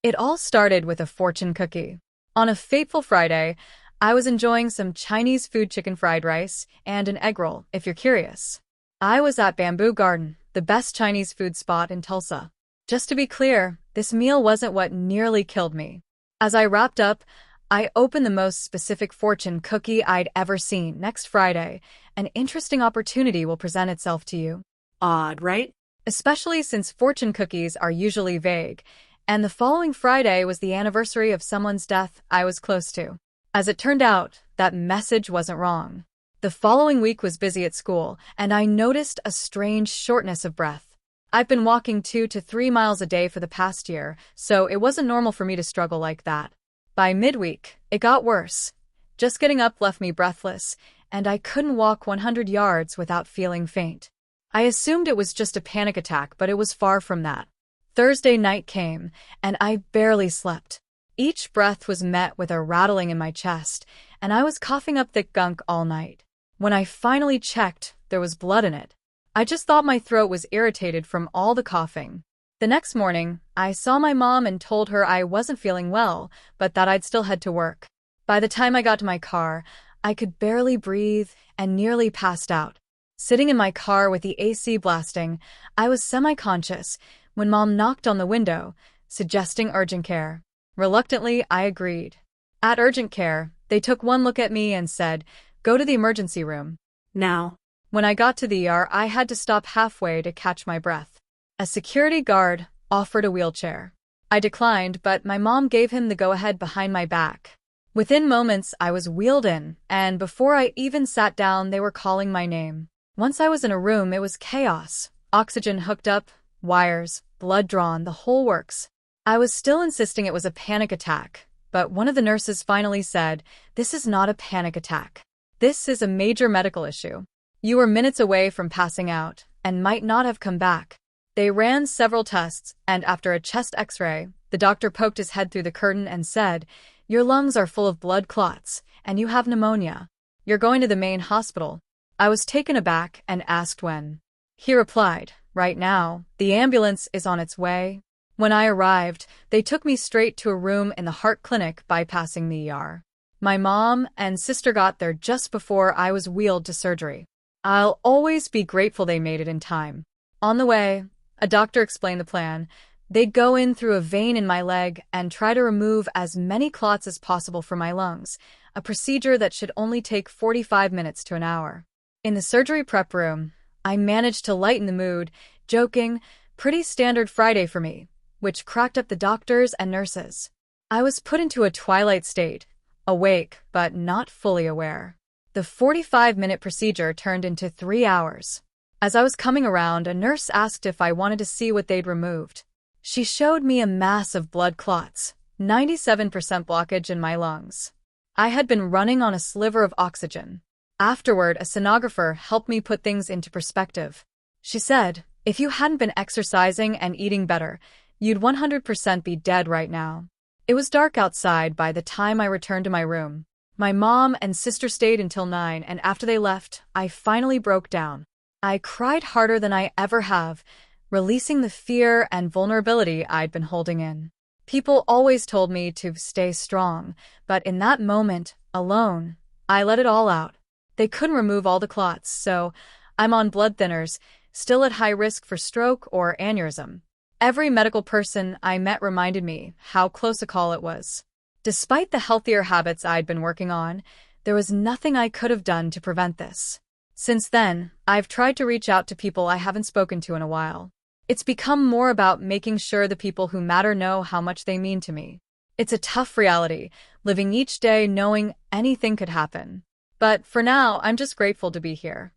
It all started with a fortune cookie. On a fateful Friday, I was enjoying some Chinese food chicken fried rice and an egg roll, if you're curious. I was at Bamboo Garden, the best Chinese food spot in Tulsa. Just to be clear, this meal wasn't what nearly killed me. As I wrapped up, I opened the most specific fortune cookie I'd ever seen. Next Friday, an interesting opportunity will present itself to you. Odd, right? Especially since fortune cookies are usually vague, and the following Friday was the anniversary of someone's death I was close to. As it turned out, that message wasn't wrong. The following week was busy at school, and I noticed a strange shortness of breath. I've been walking 2 to 3 miles a day for the past year, so it wasn't normal for me to struggle like that. By midweek, it got worse. Just getting up left me breathless, and I couldn't walk 100 yards without feeling faint. I assumed it was just a panic attack, but it was far from that. Thursday night came, and I barely slept. Each breath was met with a rattling in my chest, and I was coughing up thick gunk all night. When I finally checked, there was blood in it. I just thought my throat was irritated from all the coughing. The next morning, I saw my mom and told her I wasn't feeling well, but that I'd still head to work. By the time I got to my car, I could barely breathe and nearly passed out. Sitting in my car with the AC blasting, I was semi-conscious when Mom knocked on the window, suggesting urgent care. Reluctantly, I agreed. At urgent care, they took one look at me and said, "Go to the emergency room." Now, When I got to the ER, I had to stop halfway to catch my breath. A security guard offered a wheelchair. I declined, but my mom gave him the go-ahead behind my back. Within moments, I was wheeled in, and before I even sat down, they were calling my name. Once I was in a room, it was chaos. Oxygen hooked up, wires, blood drawn, the whole works. I was still insisting it was a panic attack, but one of the nurses finally said, "This is not a panic attack. This is a major medical issue. You were minutes away from passing out and might not have come back." They ran several tests, and after a chest x-ray, the doctor poked his head through the curtain and said, "Your lungs are full of blood clots, and you have pneumonia. You're going to the main hospital." I was taken aback and asked when. He replied, "Right now, the ambulance is on its way." When I arrived, they took me straight to a room in the heart clinic, bypassing the ER. My mom and sister got there just before I was wheeled to surgery. I'll always be grateful they made it in time. On the way, a doctor explained the plan. They'd go in through a vein in my leg and try to remove as many clots as possible from my lungs, a procedure that should only take 45 minutes to an hour. In the surgery prep room, I managed to lighten the mood, joking, "Pretty standard Friday for me," which cracked up the doctors and nurses. I was put into a twilight state, awake but not fully aware. The 45-minute procedure turned into 3 hours. As I was coming around, a nurse asked if I wanted to see what they'd removed. She showed me a mass of blood clots, 97% blockage in my lungs. I had been running on a sliver of oxygen. Afterward, a sonographer helped me put things into perspective. She said, "If you hadn't been exercising and eating better, you'd 100% be dead right now." It was dark outside by the time I returned to my room. My mom and sister stayed until 9, and after they left, I finally broke down. I cried harder than I ever have, releasing the fear and vulnerability I'd been holding in. People always told me to stay strong, but in that moment, alone, I let it all out. They couldn't remove all the clots, so I'm on blood thinners, still at high risk for stroke or aneurysm. Every medical person I met reminded me how close a call it was. Despite the healthier habits I'd been working on, there was nothing I could have done to prevent this. Since then, I've tried to reach out to people I haven't spoken to in a while. It's become more about making sure the people who matter know how much they mean to me. It's a tough reality, living each day knowing anything could happen. But for now, I'm just grateful to be here.